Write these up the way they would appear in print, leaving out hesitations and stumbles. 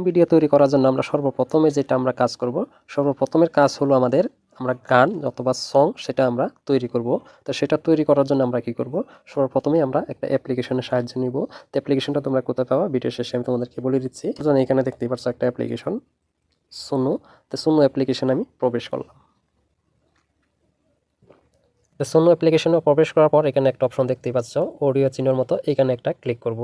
Video তৈরি করার জন্য আমরা সর্বপ্রথমে যেটা আমরা কাজ করব, সর্বপ্রথমের কাজ হলো আমাদের আমরা গান অথবা সং সেটা আমরা তৈরি করব। তো সেটা তৈরি করার জন্য আমরা কি করব, সর্বপ্রথমেই আমরা একটা অ্যাপ্লিকেশনের সাহায্য নিব। তো অ্যাপ্লিকেশনটা তোমরা কোথায় পাবা, ভিডিও শেষে আমি তোমাদেরকে বলে দিচ্ছি। এখানে দেখতেই পাচ্ছ একটা অ্যাপ্লিকেশন সুনো। তো সুনো অ্যাপ্লিকেশন আমি প্রবেশ করলাম। তো সুনো অ্যাপ্লিকেশনে প্রবেশ করার পর এখানে একটা অপশন দেখতেই পাচ্ছ, অডিও চিহ্নের মতো, এখানে একটা ক্লিক করব।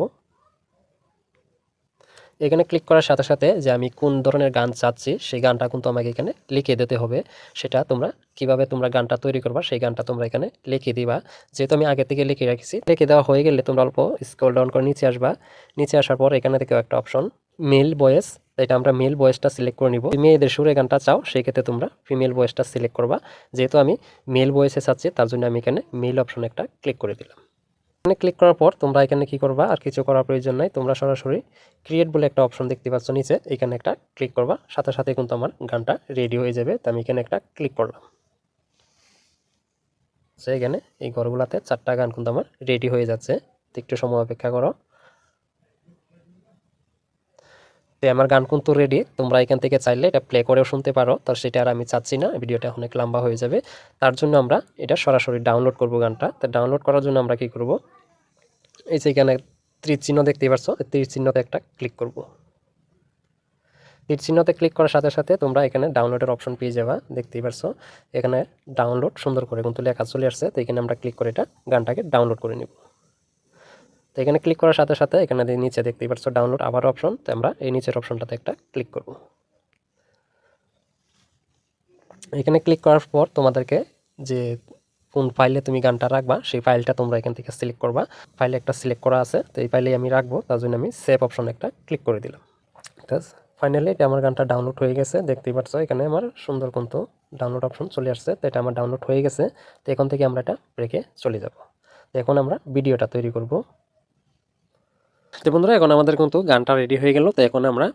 এখানে ক্লিক করার সাথে সাথে যে আমি কোন ধরনের গান চাচ্ছি সেই গানটা কিন্তু আমাকে এখানে লিখে দিতে হবে। সেটা তোমরা কিভাবে তোমরা গানটা তৈরি করবা সেই গানটা তোমরা এখানে লিখে দিবা। যেহেতু আমি আগে থেকে লিখে রাখছি, লিখে দেওয়া হয়ে গেলে তোমরা অল্প স্ক্রল ডাউন করে নিচে আসবা। নিচে আসার পর এখানে থেকে একটা অপশন মেল ভয়েস, এটা আমরা মেল ভয়েসটা সিলেক্ট করে নিব। মেয়েদের সুরে গানটা চাও সেই ক্ষেত্রে তোমরা ফিমেল ভয়েসটা সিলেক্ট করবা। যেহেতু আমি মেল ভয়েসে চাচ্ছি তার জন্য আমি এখানে মেল অপশন একটা ক্লিক করে দিলাম। এখানে ক্লিক করার পর তোমরা এখানে কি করবা, আর কিছু করার প্রয়োজন নাই, তোমরা সরাসরি ক্রিয়েট বলে একটা অপশন দেখতে পাচ্ছ নিচে, এখানে একটা ক্লিক করবা। সাথে সাথে কিন্তু আমার গানটা রেডি হয়ে যাবে। তো আমি এখানে একটা ক্লিক করলাম। এখানে এই ঘরগুলাতে 4টা গান কিন্তু আমার রেডি হয়ে যাচ্ছে। একটু সময় অপেক্ষা করো। তো আমার গান কিন্তু রেডি, তোমরা এখান থেকে চাইলে এটা প্লে করেও শুনতে পারো। তো সেটা আর আমি চাচ্ছি না, ভিডিওটা অনেক লম্বা হয়ে যাবে। তার জন্য আমরা এটা সরাসরি ডাউনলোড করব গানটা। তো ডাউনলোড করার জন্য আমরা কি করব, এই যে এখানে তীর চিহ্ন দেখতেই পাচ্ছ, তীর চিহ্নতে একটা ক্লিক করব। তীর চিহ্নতে ক্লিক করার সাথে সাথে তোমরা এখানে ডাউনলোডের অপশন পেয়ে যাবা। দেখতেই পাচ্ছ এখানে ডাউনলোড সুন্দর করে কিন্তু লেখা চলে আসছে। তো এখানে আমরা ক্লিক করে এটা গানটাকে ডাউনলোড করে নিব। তো এখানে ক্লিক করার সাথে সাথে এখানে নিচে দেখতেই পাচ্ছ ডাউনলোড আবার অপশন। তো আমরা এই নিচের অপশনটাতে একটা ক্লিক করব। এখানে ক্লিক করার পর তোমাদেরকে যে কোন ফাইলে তুমি গানটা রাখবা সেই ফাইলটা তোমরা এখান থেকে সিলেক্ট করবা। ফাইলে একটা সিলেক্ট করা আছে, তো এই ফাইলেই আমি রাখবো। তার জন্য আমি সেভ অপশন একটা ক্লিক করে দিলাম। ঠিক আছে, ফাইনালি এটা আমার গানটা ডাউনলোড হয়ে গেছে। দেখতেই পাচ্ছ এখানে আমার সুন্দর কিন্তু ডাউনলোড অপশন চলে আসছে। তো এটা আমার ডাউনলোড হয়ে গেছে। তো এখন থেকে আমরা এটা ব্রেকে চলে যাব। তো এখন আমরা ভিডিওটা তৈরি করব। তো বন্ধুরা এখন আমাদের কিন্তু গানটা রেডি হয়ে গেল। তো এখন আমরা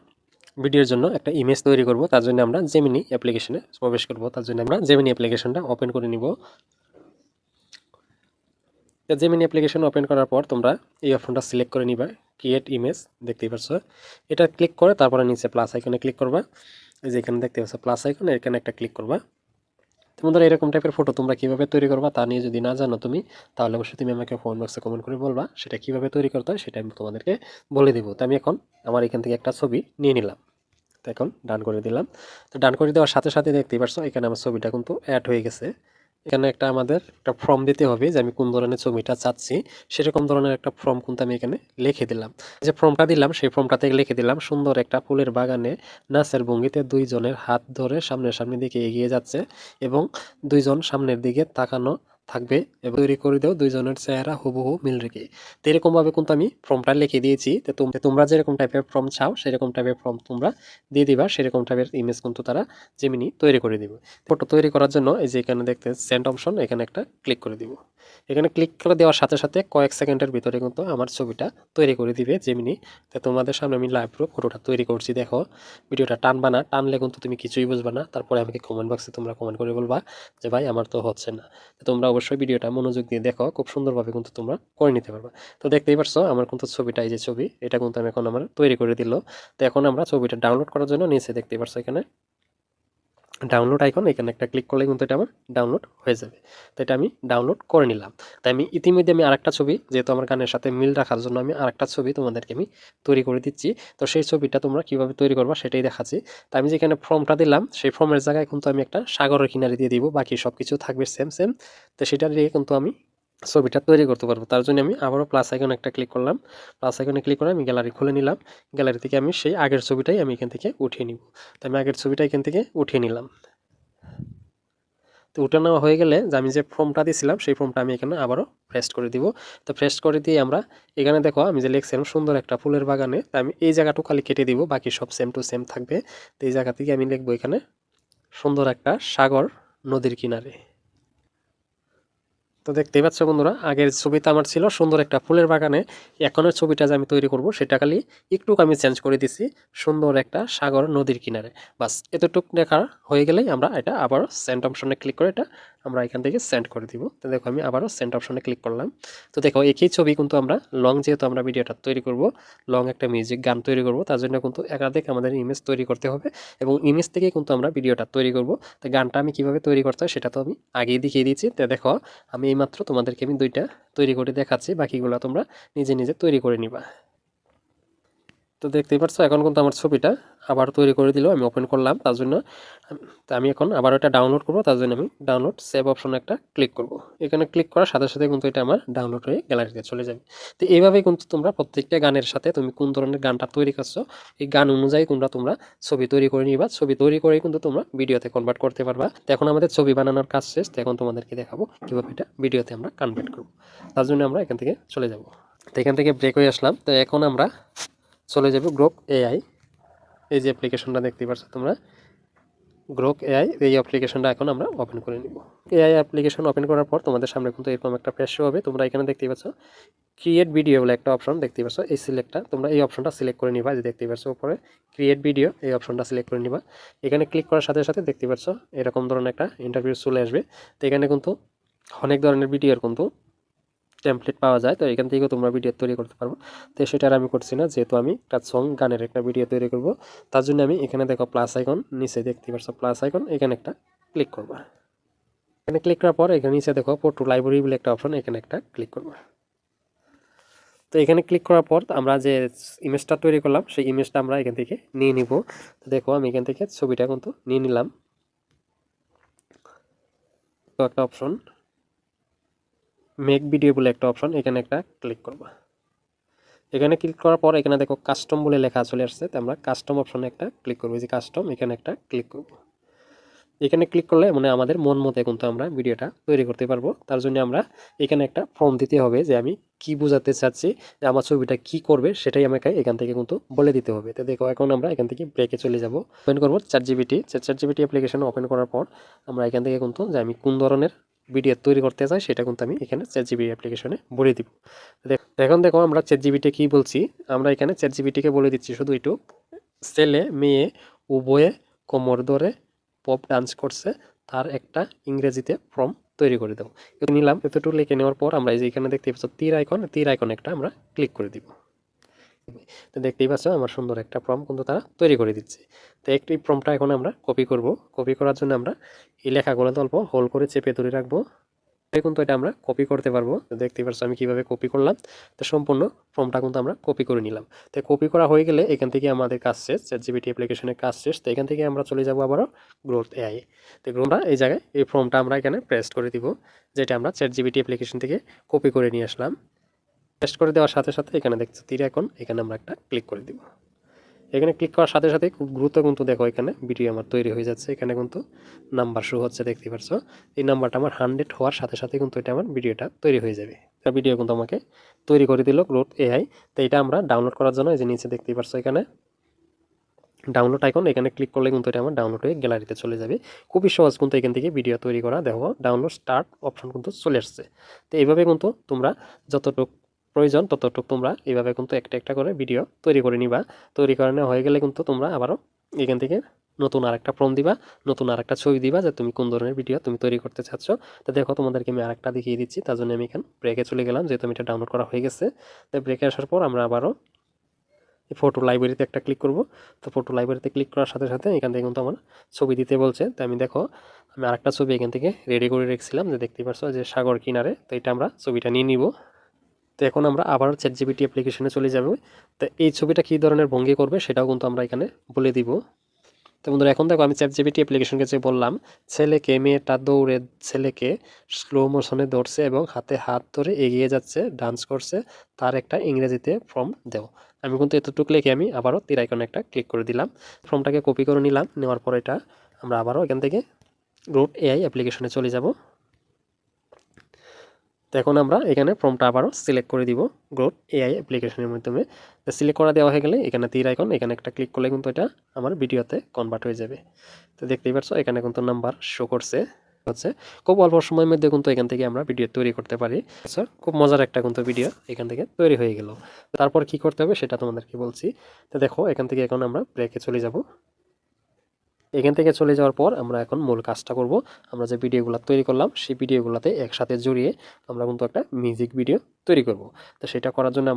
ভিডিওর জন্য একটা ইমেজ তৈরি করব। তার জন্য আমরা জেমিনি অ্যাপ্লিকেশনে প্রবেশ করব। তার জন্য আমরা জেমিনি অ্যাপ্লিকেশনটা ওপেন করে নিব। জেমিনি অ্যাপ্লিকেশন ওপেন করার পর তোমরা এই অপশনটা সিলেক্ট করে নিবা, ক্রিয়েট ইমেজ। দেখতেই পাচ্ছ এটা ক্লিক করে তারপরে নিচে প্লাস আইকনে ক্লিক করবা। এই যে এখানে দেখতে পাচ্ছ প্লাস আইকন, এখানে একটা ক্লিক করবা। তোমাদের এরকম টাইপের ফটো তোমরা কিভাবে তৈরি করবা তা নিয়ে যদি না জানো তুমি, তাহলে অবশ্যই তুমি আমাকে কমেন্ট বক্সে কমেন্ট করে বলবা, সেটা কিভাবে তৈরি করতে হয় সেটা আমি তোমাদেরকে বলে দেবো। তো আমি এখন আমার এখান থেকে একটা ছবি নিয়ে নিলাম। তো এখন ডান করে দিলাম। তো ডান করে দেওয়ার সাথে সাথে দেখতেই পাচ্ছ এখানে আমার ছবিটা কিন্তু অ্যাড হয়ে গেছে। এখানে একটা আমাদের একটা ফর্ম দিতে হবে যে আমি কোন ধরনের ছবিটা চাচ্ছি, সেরকম ধরনের একটা ফর্ম কিন্তু আমি এখানে লিখে দিলাম। যে ফর্মটা দিলাম সেই ফর্মটা থেকে লিখে দিলাম সুন্দর একটা ফুলের বাগানে নাচের ভঙ্গিতে দুইজনের হাত ধরে সামনের দিকে এগিয়ে যাচ্ছে এবং দুইজন সামনের দিকে তাকানো থাকবে এবং তৈরি করে দাও দুইজনের চেহারা হুবহু মিল রেখে। তো এরকমভাবে কিন্তু আমি ফর্মটা লিখে দিয়েছি। তো তোমরা যেরকম টাইপের ফর্ম চাও সেরকম টাইপের ফর্ম তোমরা দিয়ে দিবা, সেরকম টাইপের ইমেজ কিন্তু তারা জেমিনি তৈরি করে দিবে। ফটো তৈরি করার জন্য এই যে এখানে দেখতে সেন্ড অপশন, এখানে একটা ক্লিক করে দিব। এখানে ক্লিক করে দেওয়ার সাথে সাথে কয়েক সেকেন্ডের ভিতরে কিন্তু আমার ছবিটা তৈরি করে দিবে জেমিনি। তো তোমাদের সামনে আমি লাইভ প্রুফ ফটোটা তৈরি করছি। দেখো ভিডিওটা টানবা না, টানলে কিন্তু তুমি কিছুই বুঝবা না। তারপরে আমাকে কমেন্ট বক্সে তোমরা কমেন্ট করে বলবা যে ভাই আমার তো হচ্ছে না। তো তোমরা অবশ্যই ভিডিওটা মনোযোগ দিয়ে দেখো, খুব সুন্দরভাবে কিন্তু তোমরা করে নিতে পারবা। তো দেখতেই পারছো আমার কিন্তু ছবিটা, এই যে ছবি, এটা কিন্তু আমি এখন আমার তৈরি করে দিল। তো এখন আমরা ছবিটা ডাউনলোড করার জন্য নিচে দেখতেই পারছো এখানে ডাউনলোড আইকন, এখানে একটা ক্লিক করলে কিন্তু এটা আমার ডাউনলোড হয়ে যাবে। তো এটা আমি ডাউনলোড করে নিলাম। তাই আমি ইতিমধ্যে আমি আরেকটা ছবি, যেহেতু আমার গানের সাথে মিল রাখার জন্য আমি আরেকটা ছবি তোমাদেরকে আমি তৈরি করে দিচ্ছি। তো সেই ছবিটা তোমরা কিভাবে তৈরি করবা সেটাই দেখাচ্ছি। তো আমি যেখানে ফর্মটা দিলাম সেই ফর্মের জায়গায় কিন্তু আমি একটা সাগরের কিনারে দিয়ে দিব, বাকি সব কিছু থাকবে সেম সেম। তো সেটা দিয়ে কিন্তু আমি ছবিটা তৈরি করতে পারবো। তার জন্য আমি আবারও প্লাস আইকন একটা ক্লিক করলাম। প্লাস আইকনে ক্লিক করে আমি গ্যালারি খুলে নিলাম। গ্যালারি থেকে আমি সেই আগের ছবিটাই আমি এখান থেকে উঠিয়ে নিব। তো আমি আগের ছবিটা এখান থেকে উঠিয়ে নিলাম। তো উঠে নেওয়া হয়ে গেলে যে আমি যে ফর্মটা দিয়েছিলাম সেই ফর্মটা আমি এখানে আবারও পেস্ট করে দিব। তো পেস্ট করে দিয়ে আমরা এখানে দেখো আমি যে লিখছিলাম সুন্দর একটা ফুলের বাগানে, তো আমি এই জায়গাটুকু খালি কেটে দিব, বাকি সব সেম টু সেম থাকবে। তো এই জায়গা থেকে আমি লিখবো এখানে সুন্দর একটা সাগর নদীর কিনারে। তো দেখতেই পাচ্ছ বন্ধুরা, আগের ছবিটা আমার ছিল সুন্দর একটা ফুলের বাগানে, এখনের ছবিটা যে আমি তৈরি করব সেটা খালি একটু আমি চেঞ্জ করে দিছি, সুন্দর একটা সাগর নদীর কিনারে। বাস এতটুকু লেখা হয়ে গেলেই আমরা এটা আবার সেন্ড অপশনে ক্লিক করে এটা আমরা এখান থেকে সেন্ড করে দিব। তো দেখো আমি আবারও সেন্ড অপশনে ক্লিক করলাম। তো দেখো একই ছবি কিন্তু আমরা লং, যেহেতু আমরা ভিডিওটা তৈরি করব, লং একটা মিউজিক গান তৈরি করব, তার জন্য কিন্তু একাধিক আমাদের ইমেজ তৈরি করতে হবে এবং ইমেজ থেকেই কিন্তু আমরা ভিডিওটা তৈরি করব। তো গানটা আমি কিভাবে তৈরি করতে হয় সেটা তো আমি আগেই দেখিয়ে দিয়েছি। তো দেখো আমি এইমাত্র তোমাদেরকে আমি 2টা তৈরি করে দেখাচ্ছি, বাকিগুলো তোমরা নিজে নিজে তৈরি করে নিবা। তো দেখতেই পাচ্ছ এখন কিন্তু আমার ছবিটা আবার তৈরি করে দিল, আমি ওপেন করলাম। তার জন্য আমি এখন আবার এটা ডাউনলোড করব, তার জন্য আমি ডাউনলোড সেভ অপশনে একটা ক্লিক করব। এখানে ক্লিক করার সাথে সাথে কিন্তু এটা আমার ডাউনলোড হয়ে গ্যালারিতে চলে যাবে। তো এইভাবেই কিন্তু তোমরা প্রত্যেকটা গানের সাথে তুমি কোন ধরনের গানটা তৈরি করছো এই গান অনুযায়ী তোমরা ছবি তৈরি করে নিবা। ছবি তৈরি করে কিন্তু তোমরা ভিডিওতে কনভার্ট করতে পারবা। তো এখন আমাদের ছবি বানানোর কাজ শেষ। তো এখন তোমাদেরকে দেখাবো কিভাবে এটা ভিডিওতে আমরা কনভার্ট করব। তার জন্য আমরা এখান থেকে চলে যাব। তো এখান থেকে ব্রেক হয়ে আসলাম। তো এখন আমরা চলে যাব গ্রোক এআই, এই যে অ্যাপ্লিকেশনটা দেখতে পাচ্ছ তোমরা, গ্রোক এআই, এই অ্যাপ্লিকেশনটা এখন আমরা ওপেন করে নিব। এআই অ্যাপ্লিকেশন ওপেন করার পর তোমাদের সামনে কিন্তু এরকম একটা পেজ শো হবে। তোমরা এখানে দেখতে পাচ্ছ ক্রিয়েট ভিডিও বলে একটা অপশন দেখতে পাচ্ছ, এই সিলেক্টটা তোমরা এই অপশনটা সিলেক্ট করে নিবা। যে দেখতে পাচ্ছ উপরে ক্রিয়েট ভিডিও, এই অপশনটা সিলেক্ট করে নিবা। এখানে ক্লিক করার সাথে সাথে দেখতে পাচ্ছ এরকম ধরনের একটা ইন্টারভিউ চলে আসবে। তো এখানে কিন্তু অনেক ধরনের ভিডিওর কিন্তু টেমপ্লেট পাওয়া যায়। তো এখান থেকেও তোমরা ভিডিও তৈরি করতে পারবো। তো সেটা আমি করছি না, যেহেতু আমি একটা সং গানের একটা ভিডিও তৈরি করব, তার জন্য আমি এখানে দেখো প্লাস আইকন, নিচে দেখতে পাচ্ছ প্লাস আইকন, এখানে একটা ক্লিক করবা। এখানে ক্লিক করার পর এখানে নিচে দেখো ফটো লাইব্রেরি বলে একটা অপশন, এখানে একটা ক্লিক করবা। তো এখানে ক্লিক করার পর আমরা যে ইমেজটা তৈরি করলাম সেই ইমেজটা আমরা এখান থেকে নিয়ে নিব। তো দেখো আমি এখান থেকে ছবিটা কিন্তু নিয়ে নিলাম। তো একটা অপশন মেক ভিডিও বলে একটা অপশন, এখানে একটা ক্লিক করবা। এখানে ক্লিক করার পর এখানে দেখো কাস্টম বলে লেখা চলে আসছে। তো আমরা কাস্টম অপশনে একটা ক্লিক করবো, যে কাস্টম, এখানে একটা ক্লিক করব। এখানে ক্লিক করলে মানে আমাদের মন মতো কিন্তু আমরা ভিডিওটা তৈরি করতে পারবো। তার জন্য আমরা এখানে একটা ফর্ম দিতে হবে যে আমি কি বোঝাতে চাচ্ছি, যে আমার ছবিটা কি করবে সেটাই আমাকে এখান থেকে কিন্তু বলে দিতে হবে। তো দেখো এখন আমরা এখান থেকে ব্রেকে চলে যাব, ওপেন করবো চ্যাট জিপিটি অ্যাপ্লিকেশন ওপেন করার পর আমরা এখান থেকে কিন্তু যে আমি কোন ধরনের ভিডিও তৈরি করতে চাই সেটা কিন্তু আমি এখানে চ্যাট জিপিটি অ্যাপ্লিকেশনে বলে দিব। এখন দেখো আমরা চ্যাট জিপিটি কি বলছি, আমরা এখানে চ্যাট জিপিটিকে বলে দিচ্ছি শুধু একটু ছেলে মেয়ে উভয়ে কোমর ধরে পপ ডান্স করছে, তার একটা ইংরেজিতে ফর্ম তৈরি করে দেবো। এটা নিলাম, এতটুকু লিখে নেওয়ার পর আমরা এই যে এখানে দেখতে পাচ্ছ তীর আইকন একটা আমরা ক্লিক করে দিব। তো দেখতেই পাচ্ছ আমার সুন্দর একটা ফর্ম কিন্তু তারা তৈরি করে দিচ্ছে। তো একটি ফর্মটা এখন আমরা কপি করব। কপি করার জন্য আমরা এই লেখাগুলো অল্প হোল্ড করে চেপে ধরে রাখবো, কিন্তু এটা আমরা কপি করতে পারবো। তো দেখতে পাচ্ছ আমি কিভাবে কপি করলাম। তো সম্পূর্ণ ফর্মটা কিন্তু আমরা কপি করে নিলাম। তো কপি করা হয়ে গেলে এখান থেকে আমাদের কাজ শেষ, চ্যাট জিপিটি অ্যাপ্লিকেশনের কাজ শেষ। তো এখান থেকে আমরা চলে যাবো আবারও গ্রোথ এআই। তো গ্রোথটা এই জায়গায় এই ফর্মটা আমরা এখানে পেস্ট করে দিব, যেটা আমরা চ্যাট জিপিটি অ্যাপ্লিকেশন থেকে কপি করে নিয়ে আসলাম। পেস্ট করে দেওয়ার সাথে সাথে এখানে দেখছো তীর আইকন, এখানে আমরা একটা ক্লিক করে দিব। এখানে ক্লিক করার সাথে সাথে খুব দ্রুত কিন্তু দেখো এখানে ভিডিও আমার তৈরি হয়ে যাচ্ছে। এখানে কিন্তু নাম্বার শো হচ্ছে, দেখতে পাচ্ছ এই নাম্বারটা আমার 100 হওয়ার সাথে সাথে কিন্তু এটা আমার ভিডিওটা তৈরি হয়ে যাবে। ভিডিও কিন্তু আমাকে তৈরি করে দিল গ্রোথ এআই। তো এটা আমরা ডাউনলোড করার জন্য এই যে নিচে দেখতেই পাচ্ছ এখানে ডাউনলোড আইকন, এখানে ক্লিক করলে কিন্তু এটা আমার ডাউনলোড হয়ে গ্যালারিতে চলে যাবে। খুবই সহজ কিন্তু এখান থেকে ভিডিও তৈরি করা। দেখো ডাউনলোড স্টার্ট অপশন কিন্তু চলে আসছে। তো এইভাবে কিন্তু তোমরা যতটুকু প্রয়োজন ততটুকু তোমরা এইভাবে কিন্তু একটা একটা করে ভিডিও তৈরি করে নিবা। তৈরি করে নেওয়া হয়ে গেলে কিন্তু তোমরা আবারও এখান থেকে নতুন আরেকটা ফর্ম দিবা, নতুন আরেকটা ছবি দিবা যে তুমি কোন ধরনের ভিডিও তুমি তৈরি করতে চাচ্ছ। তো দেখো তোমাদেরকে আমি আরেকটা দেখিয়ে দিচ্ছি, তার জন্য আমি এখানে ব্রেকে চলে গেলাম, যেহেতু আমি এটা ডাউনলোড করা হয়ে গেছে। তো ব্রেকে আসার পর আমরা আবারও ফটো লাইব্রেরিতে একটা ক্লিক করব। তো ফটো লাইব্রেরিতে ক্লিক করার সাথে সাথে এখান থেকে কিন্তু আমার ছবি দিতে বলছে। তো আমি দেখো আমি আরেকটা ছবি এখান থেকে রেডি করে রেখেছিলাম, যে দেখতে পাচ্ছ যে সাগর কিনারে। তো এটা আমরা ছবিটা নিয়ে নিব। তো এখন আমরা আবার চ্যাট জিপিটি অ্যাপ্লিকেশনে চলে যাব। তো এই ছবিটা কী ধরনের ভঙ্গি করবে সেটাও কিন্তু আমরা এখানে বলে দিব। তো বন্ধুরা এখন দেখো আমি চ্যাট জিপিটি অ্যাপ্লিকেশনকে যে বললাম ছেলেকে, মেয়েটা দৌড়ে ছেলেকে স্লো মোশনে ধরছে এবং হাতে হাত ধরে এগিয়ে যাচ্ছে, ডান্স করছে, তার একটা ইংরেজিতে ফর্ম দেও। আমি কিন্তু এতটুকু লিখে আমি আবারও তীর আইকনে একটা ক্লিক করে দিলাম, ফর্মটাকে কপি করে নিলাম। নেওয়ার পর এটা আমরা আবারও এখান থেকে গ্রোথ এআই অ্যাপ্লিকেশনে চলে যাব। তো এখন আমরা এখানে ফর্মটা আবারও সিলেক্ট করে দিব গ্রোথ এআই অ্যাপ্লিকেশনের মাধ্যমে। তো সিলেক্ট করা দেওয়া হয়ে গেলে এখানে তীর আইকন, এখানে একটা ক্লিক করলে কিন্তু এটা আমার ভিডিওতে কনভার্ট হয়ে যাবে। তো দেখতেই পাচ্ছ এখানে কিন্তু নাম্বার শো করছে হচ্ছে। খুব অল্প সময়ের মধ্যে কিন্তু এখান থেকে আমরা ভিডিও তৈরি করতে পারি। স্যার খুব মজার একটা কিন্তু ভিডিও এখান থেকে তৈরি হয়ে গেল। তারপর কি করতে হবে সেটা তোমাদেরকে বলছি। তো দেখো এখান থেকে এখন আমরা ব্রেকে চলে যাব। এখান থেকে চলে যাওয়ার পর আমরা এখন মূল কাজটা করব। আমরা যে ভিডিওগুলো তৈরি করলাম সেই ভিডিওগুলোতে একসাথে জড়িয়ে আমরা কিন্তু একটা মিউজিক ভিডিও তৈরি করব। তো সেটা করার জন্য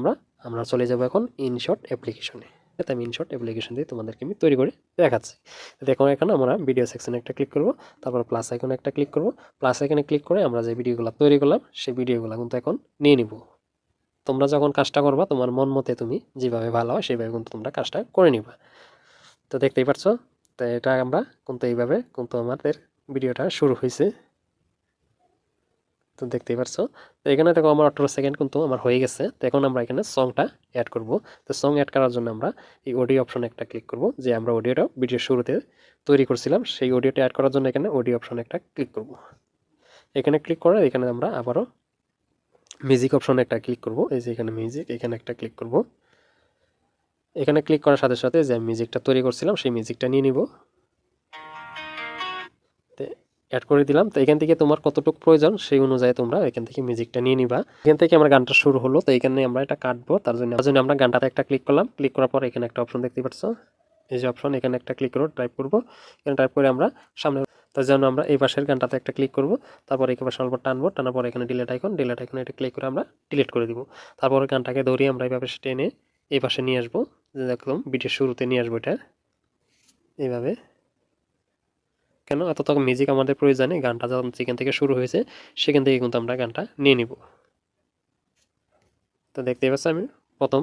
আমরা চলে যাব এখন ইনশট অ্যাপ্লিকেশনে। আমি ইনশট অ্যাপ্লিকেশন দিয়ে তোমাদেরকে আমি তৈরি করে দেখাচ্ছি। দেখো এখানে আমরা ভিডিও সেকশনে একটা ক্লিক করব, তারপর প্লাস আইকনে একটা ক্লিক করব। প্লাস আইকনে ক্লিক করে আমরা যে ভিডিওগুলো তৈরি করলাম সেই ভিডিওগুলো কিন্তু এখন নিয়ে নিব। তোমরা যখন কাজটা করবা তোমার মন মতে তুমি যেভাবে ভালো হয় সেভাবে কিন্তু তোমরা কাজটা করে নিবা। তো দেখতেই পাচ্ছ, তো এটা আমরা কিন্তু এইভাবে কিন্তু আমাদের ভিডিওটা শুরু হয়েছে। তো দেখতেই পাচ্ছ, তো এখানে দেখো আমার 18 সেকেন্ড কিন্তু আমার হয়ে গেছে। তো এখন আমরা এখানে সংটা অ্যাড করব। তো সং অ্যাড করার জন্য আমরা এই অডিও অপশনে একটা ক্লিক করব, যে আমরা অডিওটা ভিডিওর শুরুতে তৈরি করছিলাম সেই অডিওটা অ্যাড করার জন্য এখানে অডিও অপশনে একটা ক্লিক করব। এখানে ক্লিক করে এখানে আমরা আবারও মিউজিক অপশনে একটা ক্লিক করব। এই যে এখানে মিউজিক, এখানে একটা ক্লিক করব। এখানে ক্লিক করার সাথে সাথে যে মিউজিকটা তৈরি করছিলাম সেই মিউজিকটা নিয়ে নিব, অ্যাড করে দিলাম। তো এখান থেকে তোমার কতটুকু প্রয়োজন সেই অনুযায়ী তোমরা এখান থেকে মিউজিকটা নিয়ে নিবা। এখান থেকে আমার গানটা শুরু হলো, তো এখানে আমরা এটা কাটবো। তার জন্য আমরা গানটাতে একটা ক্লিক করলাম। ক্লিক করার পর এখানে একটা অপশন দেখতে পাচ্ছ, এই যে অপশন, এখানে একটা ক্লিক করে টাইপ করব। এখানে টাইপ করে আমরা সামনে, তার জন্য আমরা এই পাশের গানটাতে একটা ক্লিক করব। তারপর এই পাশে অল্প টানবো, টানার পর এখানে ডিলিট আইকনে এটা ক্লিক করে আমরা ডিলিট করে দিব। তারপর গানটাকে ধরিয়ে আমরা এইভাবে টেনে এই পাশে নিয়ে আসবো, একদম ভিডিওর শুরুতে নিয়ে আসবো এটা এইভাবে। কেন এত তখন মিউজিক আমাদের প্রয়োজনে, গানটা যখন যেখান থেকে শুরু হয়েছে সেখান থেকে কিন্তু আমরা গানটা নিয়ে নিব। তো দেখতেই পাচ্ছি আমি প্রথম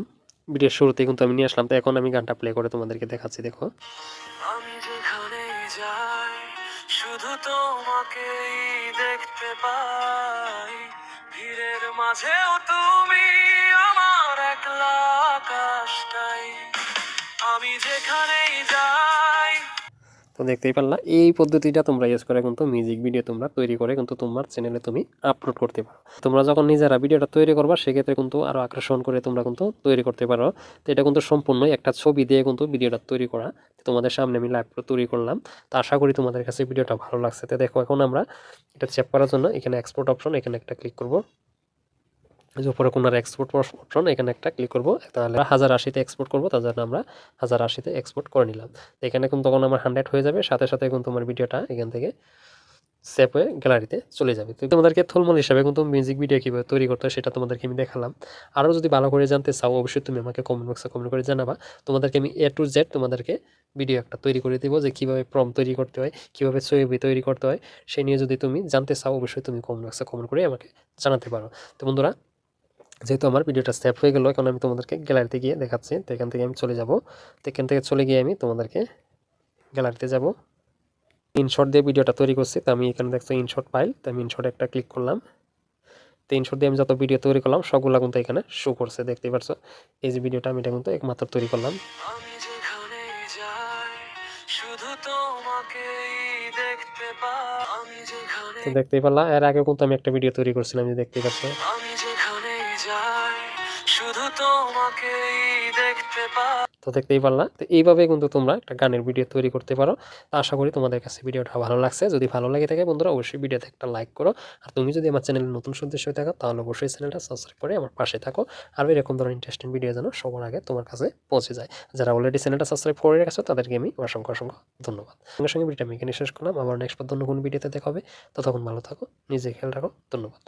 ভিডিওর শুরুতে কিন্তু আমি নিয়ে আসলাম। তো এখন আমি গানটা প্লে করে তোমাদেরকে দেখাচ্ছি। দেখো, আমি যেখানে যাই শুধু তোমাকেই দেখতে পাই, ভিড়ের মাঝেও তুমি আমার একলা আকাশটাই। আমি যেখানেই যাই। তো দেখতেই পারলা, এই পদ্ধতিটা তোমরা ইউজ করে কিন্তু মিউজিক ভিডিও তোমরা তৈরি করে কিন্তু তোমার চ্যানেলে তুমি আপলোড করতে পারো। তোমরা যখন নিজেরা ভিডিওটা তৈরি করবা সেক্ষেত্রে কিন্তু আরো আকর্ষণ করে তোমরা কিন্তু তৈরি করতে পারো। তো এটা কিন্তু সম্পূর্ণই একটা ছবি দিয়ে কিন্তু ভিডিওটা তৈরি করা। তোমাদের সামনে আমি লাইভ তৈরি করলাম। তো আশা করি তোমাদের কাছে ভিডিওটা ভালো লাগছে। তো দেখো এখন আমরা এটা সেভ করার জন্য এখানে এক্সপোর্ট অপশন, এখানে একটা ক্লিক করব। যে উপরে কোনার এক্সপোর্ট অপশন, এখানে একটা ক্লিক করব। তাহলে 1080-তে এক্সপোর্ট করব, তার জন্য আমরা 1080-তে এক্সপোর্ট করে নিলাম। এখানে কিন্তু তখন আমার 100 হয়ে যাবে, সাথে সাথে কিন্তু আমার ভিডিওটা এখান থেকে সেভ হয়ে গ্যালারিতে চলে যাবে। তো তোমাদেরকে থুলমূল হিসাবে কিন্তু মিউজিক ভিডিও কীভাবে তৈরি করতে হয় সেটা তোমাদেরকে আমি দেখালাম। আরও যদি ভালো করে জানতে চাও অবশ্যই তুমি আমাকে কমেন্ট বক্সে কমেন্ট করে জানাবা। তোমাদেরকে আমি A to Z তোমাদেরকে ভিডিও একটা তৈরি করে দেবো, যে কীভাবে প্রম্পট তৈরি করতে হয়, কীভাবে ছবি তৈরি করতে হয়, সেই নিয়ে যদি তুমি জানতে চাও অবশ্যই তুমি কমেন্ট বক্সে কমেন্ট করে আমাকে জানাতে পারো। তো বন্ধুরা, যেহেতু আমার ভিডিওটা সেভ হয়ে গেল, এখন আমি তোমাদেরকে গ্যালারিতে গিয়ে দেখাচ্ছি। তো এখান থেকে আমি চলে যাব। তো এখান থেকে চলে গিয়ে আমি তোমাদেরকে গ্যালারিতে যাব। ইনশট দিয়ে ভিডিওটা তৈরি করছি। তো আমি এখানে দেখছি ইনশট ফাইল, তো আমি ইনশটে একটা ক্লিক করলাম। তো ইনশট দিয়ে আমি যত ভিডিও তৈরি করলাম সবগুলো কিন্তু এখানে শো করছে, দেখতেই পাচ্ছ। এই যে ভিডিওটা আমি এটা কিন্তু একমাত্র তৈরি করলাম। আমি যেখানে যাই শুধু তোমাকেই দেখতে পাই। আমি যেখানে, তো দেখতেই পারলাম, এর আগে কিন্তু আমি একটা ভিডিও তৈরি করছিলাম, যে দেখতেই পাচ্ছ। আমি যেখানে যাই শুধু তোমাকেই দেখতে পাই। তো দেখতেই পারলাম। তো এইভাবে কিন্তু তোমরা একটা গানের ভিডিও তৈরি করতে পারো। তো আশা করি তোমাদের কাছে ভিডিওটা ভালো লাগছে। যদি ভালো লাগে থাকে বন্ধুরা অবশ্যই ভিডিওতে একটা লাইক করো। আর তুমি যদি আমার চ্যানেলে নতুন সদস্য হয়ে থাকো তাহলে অবশ্যই চ্যানেলটা সাবস্ক্রাইব করে আমার পাশে থাকো। আর এরকম ধরনের ইন্টারেস্টিং ভিডিও যেন সবার আগে তোমার কাছে পৌঁছে যায়। যারা অলরেডি চ্যানেলটা সাবস্ক্রাইব করে রেখেছো তাদেরকে আমি অসংখ্য অসংখ্য ধন্যবাদ। সঙ্গে সঙ্গে ভিডিওটা আমি এখানে শেষ করলাম। আবার নেক্সট বার অন্য কোনো ভিডিওতে দেখা হবে। ততক্ষণ ভালো থাকো, নিজে খেয়াল রাখো। ধন্যবাদ।